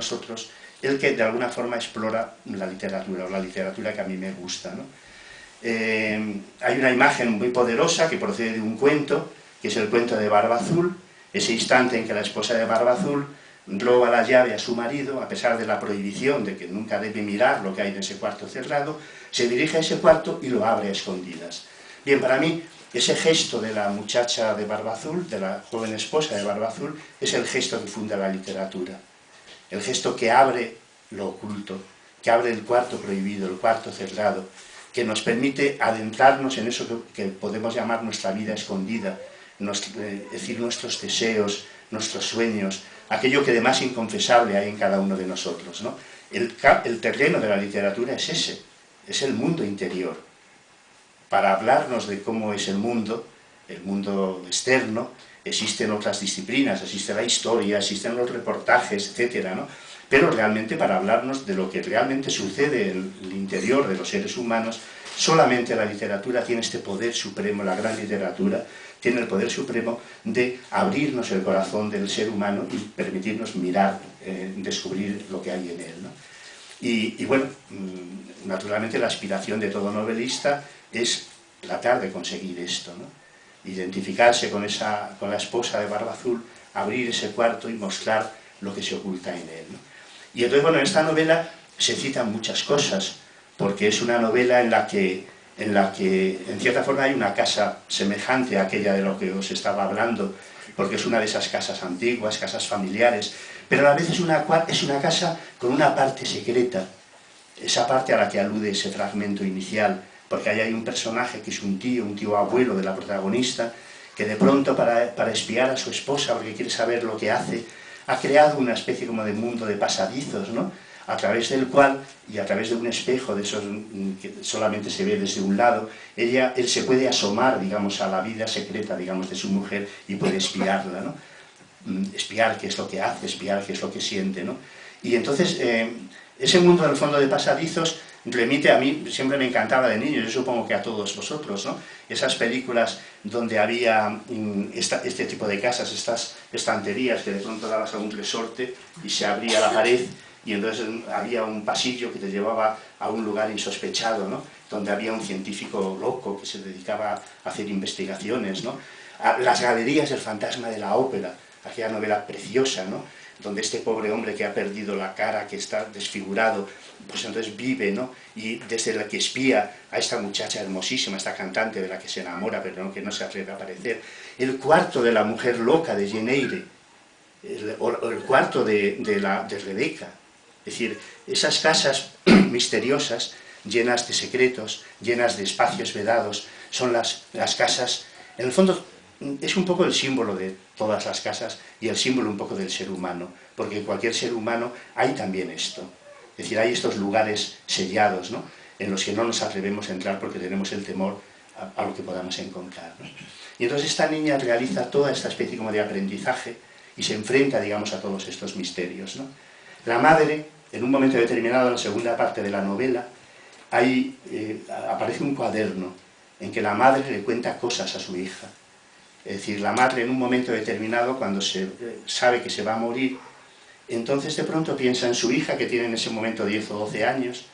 nosotros, el que de alguna forma explora la literatura, o la literatura que a mí me gusta, ¿no? Hay una imagen muy poderosa que procede de un cuento, que es el cuento de Barba Azul, ese instante en que la esposa de Barba Azul roba la llave a su marido, a pesar de la prohibición de que nunca debe mirar lo que hay en ese cuarto cerrado, se dirige a ese cuarto y lo abre a escondidas. Bien, para mí, ese gesto de la muchacha de Barba Azul, de la joven esposa de Barba Azul, es el gesto que funda la literatura. El gesto que abre lo oculto, que abre el cuarto prohibido, el cuarto cerrado, que nos permite adentrarnos en eso que podemos llamar nuestra vida escondida, es decir, nuestros deseos, nuestros sueños, aquello que de más inconfesable hay en cada uno de nosotros, ¿no? El terreno de la literatura es ese, es el mundo interior. Para hablarnos de cómo es el mundo externo, existen otras disciplinas, existe la historia, existen los reportajes, etcétera, ¿no? Pero realmente para hablarnos de lo que realmente sucede en el interior de los seres humanos, solamente la literatura tiene este poder supremo, la gran literatura, tiene el poder supremo de abrirnos el corazón del ser humano y permitirnos mirar, descubrir lo que hay en él, ¿no? Y bueno, naturalmente la aspiración de todo novelista es tratar de conseguir esto, ¿no? Identificarse con la esposa de Barba Azul, abrir ese cuarto y mostrar lo que se oculta en él, ¿no? Y entonces, bueno, en esta novela se citan muchas cosas, porque es una novela en la que en cierta forma hay una casa semejante a aquella de lo que os estaba hablando, porque es una de esas casas antiguas, casas familiares, pero a la vez es una casa con una parte secreta, esa parte a la que alude ese fragmento inicial, porque ahí hay un personaje que es un tío abuelo de la protagonista, que de pronto para espiar a su esposa, porque quiere saber lo que hace, ha creado una especie como de mundo de pasadizos, ¿no? A través del cual, y a través de un espejo de esos que solamente se ve desde un lado, él se puede asomar, digamos, a la vida secreta, digamos, de su mujer y puede espiarla, ¿no? Espiar qué es lo que hace, espiar qué es lo que siente, ¿no? Y entonces, ese mundo, en el fondo, de pasadizos, remite a mí, siempre me encantaba de niño, yo supongo que a todos vosotros, ¿no? Esas películas donde había este tipo de casas, estas estanterías que de pronto dabas a un resorte y se abría la pared y entonces había un pasillo que te llevaba a un lugar insospechado, ¿no? Donde había un científico loco que se dedicaba a hacer investigaciones, ¿no? Las galerías del fantasma de la ópera, aquella novela preciosa, ¿no? Donde este pobre hombre que ha perdido la cara, que está desfigurado, pues entonces vive, ¿no? Y desde la que espía a esta muchacha hermosísima, esta cantante de la que se enamora, pero no, que no se atreve a aparecer. El cuarto de la mujer loca de Jane Eyre, el cuarto de Rebeca. Es decir, esas casas misteriosas, llenas de secretos, llenas de espacios vedados, son las casas, en el fondo, es un poco el símbolo de todas las casas y el símbolo un poco del ser humano, porque en cualquier ser humano hay también esto. Es decir, hay estos lugares sellados, ¿no? En los que no nos atrevemos a entrar porque tenemos el temor a lo que podamos encontrar, ¿no? Y entonces esta niña realiza toda esta especie como de aprendizaje y se enfrenta, digamos, a todos estos misterios, ¿no? La madre, en un momento determinado, en la segunda parte de la novela, aparece un cuaderno en que la madre le cuenta cosas a su hija. Es decir, la madre en un momento determinado, cuando sabe que se va a morir, entonces de pronto piensa en su hija, que tiene en ese momento 10 o 12 años,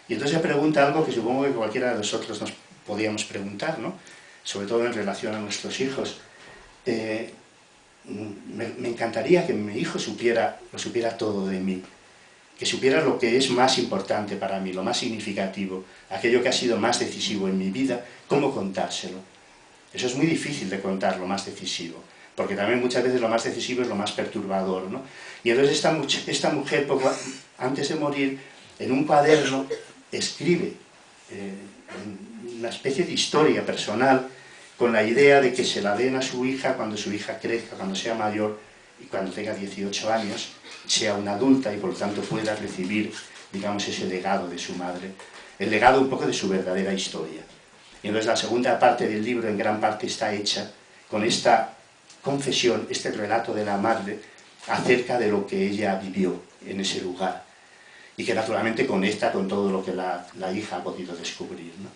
y entonces le pregunta algo que supongo que cualquiera de nosotros nos podíamos preguntar, ¿no? Sobre todo en relación a nuestros hijos. Me encantaría que mi hijo lo supiera todo de mí, que supiera lo que es más importante para mí, lo más significativo, aquello que ha sido más decisivo en mi vida, cómo contárselo. Eso es muy difícil de contar, lo más decisivo, porque también muchas veces lo más decisivo es lo más perturbador, ¿no? Y entonces esta mujer, poco antes de morir, en un cuaderno, escribe una especie de historia personal con la idea de que se la den a su hija cuando su hija crezca, cuando sea mayor y cuando tenga 18 años, sea una adulta y por lo tanto pueda recibir, digamos, ese legado de su madre, el legado un poco de su verdadera historia. Y entonces la segunda parte del libro en gran parte está hecha con esta confesión, este relato de la madre acerca de lo que ella vivió en ese lugar y que naturalmente conecta con todo lo que la hija ha podido descubrir, ¿no?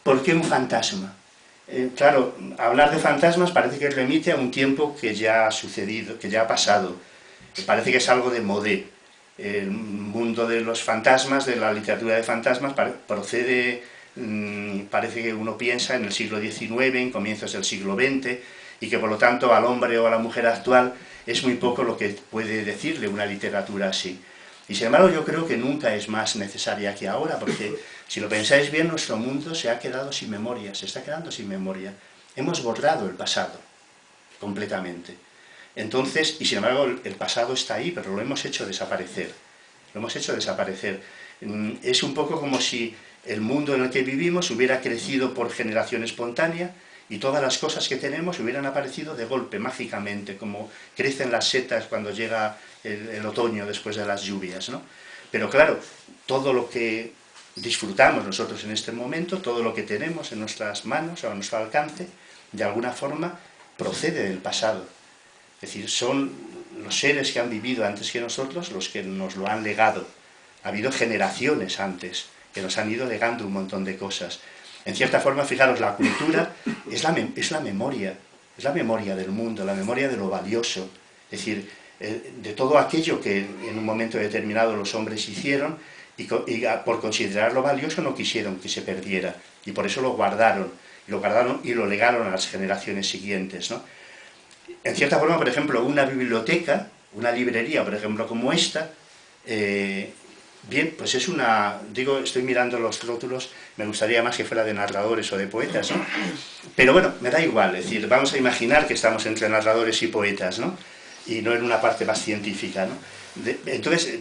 ¿Por qué un fantasma? Claro, hablar de fantasmas parece que remite a un tiempo que ya ha sucedido, que ya ha pasado. parece que es algo de modé. El mundo de los fantasmas, de la literatura de fantasmas, procede, parece que uno piensa en el siglo XIX, en comienzos del siglo XX, y que por lo tanto al hombre o a la mujer actual es muy poco lo que puede decirle una literatura así. Y sin embargo yo creo que nunca es más necesaria que ahora, porque si lo pensáis bien, nuestro mundo se ha quedado sin memoria, se está quedando sin memoria. Hemos borrado el pasado, completamente. Entonces, y sin embargo el pasado está ahí, pero lo hemos hecho desaparecer. Lo hemos hecho desaparecer. Es un poco como si el mundo en el que vivimos hubiera crecido por generación espontánea, y todas las cosas que tenemos hubieran aparecido de golpe, mágicamente, como crecen las setas cuando llega el otoño después de las lluvias, ¿no? Pero claro, todo lo que disfrutamos nosotros en este momento, todo lo que tenemos en nuestras manos o a nuestro alcance, de alguna forma procede del pasado. Es decir, son los seres que han vivido antes que nosotros los que nos lo han legado. Ha habido generaciones antes que nos han ido legando un montón de cosas. En cierta forma, fijaros, la cultura es la memoria del mundo, la memoria de lo valioso, es decir, de todo aquello que en un momento determinado los hombres hicieron y por considerarlo valioso no quisieron que se perdiera, y por eso lo guardaron y lo legaron a las generaciones siguientes, ¿no? En cierta forma, por ejemplo, una biblioteca, una librería, por ejemplo, como esta, bien, pues es una, digo, estoy mirando los rótulos, me gustaría más que fuera de narradores o de poetas, ¿no? Pero bueno, me da igual, es decir, vamos a imaginar que estamos entre narradores y poetas, ¿no? Y no en una parte más científica, ¿no? Entonces,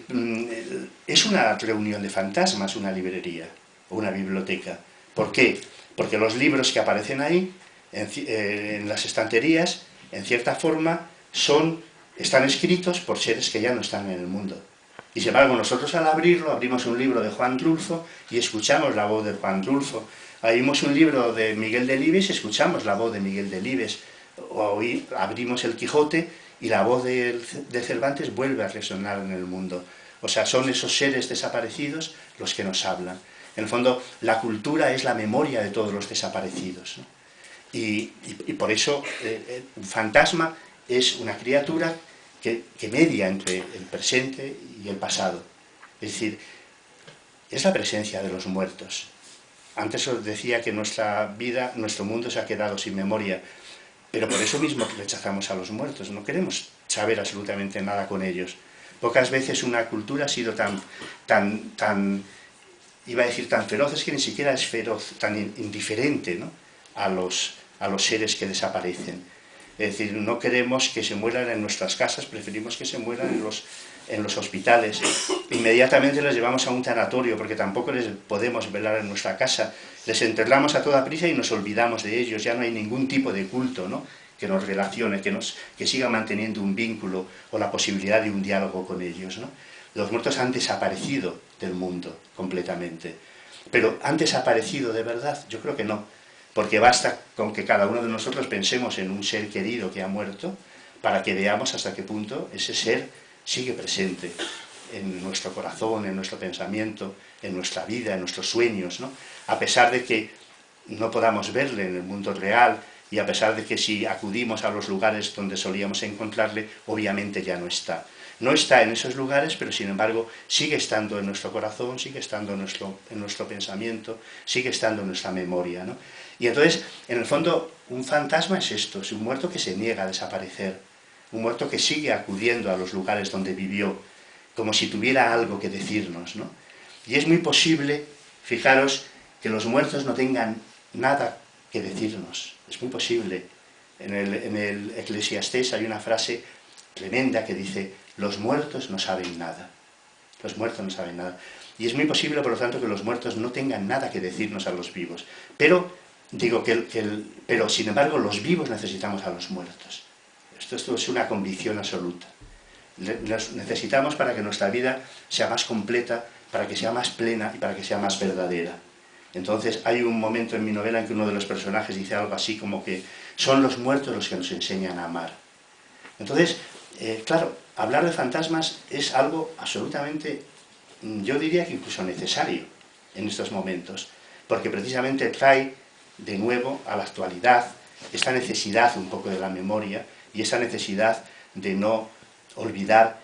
es una reunión de fantasmas, una librería o una biblioteca. ¿Por qué? Porque los libros que aparecen ahí, en las estanterías, en cierta forma, están escritos por seres que ya no están en el mundo. Y sin embargo, nosotros al abrirlo, abrimos un libro de Juan Rulfo y escuchamos la voz de Juan Rulfo. Abrimos un libro de Miguel Delibes y escuchamos la voz de Miguel Delibes. O abrimos el Quijote y la voz de Cervantes vuelve a resonar en el mundo. O sea, son esos seres desaparecidos los que nos hablan. En el fondo, la cultura es la memoria de todos los desaparecidos, ¿no? Y por eso un fantasma es una criatura que media entre el presente y el pasado. Es decir, es la presencia de los muertos. Antes os decía que nuestra vida, nuestro mundo se ha quedado sin memoria, pero por eso mismo rechazamos a los muertos, no queremos saber absolutamente nada con ellos. Pocas veces una cultura ha sido tan iba a decir tan feroz, es que ni siquiera es feroz, tan indiferente, ¿no?, a los seres que desaparecen. Es decir, no queremos que se mueran en nuestras casas, preferimos que se mueran en los hospitales. Inmediatamente les llevamos a un tanatorio, porque tampoco les podemos velar en nuestra casa. Les enterramos a toda prisa y nos olvidamos de ellos, ya no hay ningún tipo de culto, ¿no?, que nos relacione, que siga manteniendo un vínculo o la posibilidad de un diálogo con ellos, ¿no? Los muertos han desaparecido del mundo completamente. Pero ¿han desaparecido de verdad? Yo creo que no. Porque basta con que cada uno de nosotros pensemos en un ser querido que ha muerto para que veamos hasta qué punto ese ser sigue presente en nuestro corazón, en nuestro pensamiento, en nuestra vida, en nuestros sueños, ¿no? A pesar de que no podamos verle en el mundo real y a pesar de que si acudimos a los lugares donde solíamos encontrarle, obviamente ya no está. No está en esos lugares, pero sin embargo sigue estando en nuestro corazón, sigue estando en nuestro pensamiento, sigue estando en nuestra memoria, ¿no? Y entonces, en el fondo, un fantasma es esto, es un muerto que se niega a desaparecer, un muerto que sigue acudiendo a los lugares donde vivió, como si tuviera algo que decirnos, ¿no? Y es muy posible, fijaros, que los muertos no tengan nada que decirnos, es muy posible. En el Eclesiastés hay una frase tremenda que dice: los muertos no saben nada. Los muertos no saben nada. Y es muy posible, por lo tanto, que los muertos no tengan nada que decirnos a los vivos. Pero, digo pero sin embargo, los vivos necesitamos a los muertos. Esto es una convicción absoluta. Los necesitamos para que nuestra vida sea más completa, para que sea más plena y para que sea más verdadera. Entonces, hay un momento en mi novela en que uno de los personajes dice algo así como que son los muertos los que nos enseñan a amar. Entonces, claro, hablar de fantasmas es algo absolutamente, yo diría que incluso necesario en estos momentos, porque precisamente trae de nuevo a la actualidad esta necesidad un poco de la memoria y esa necesidad de no olvidar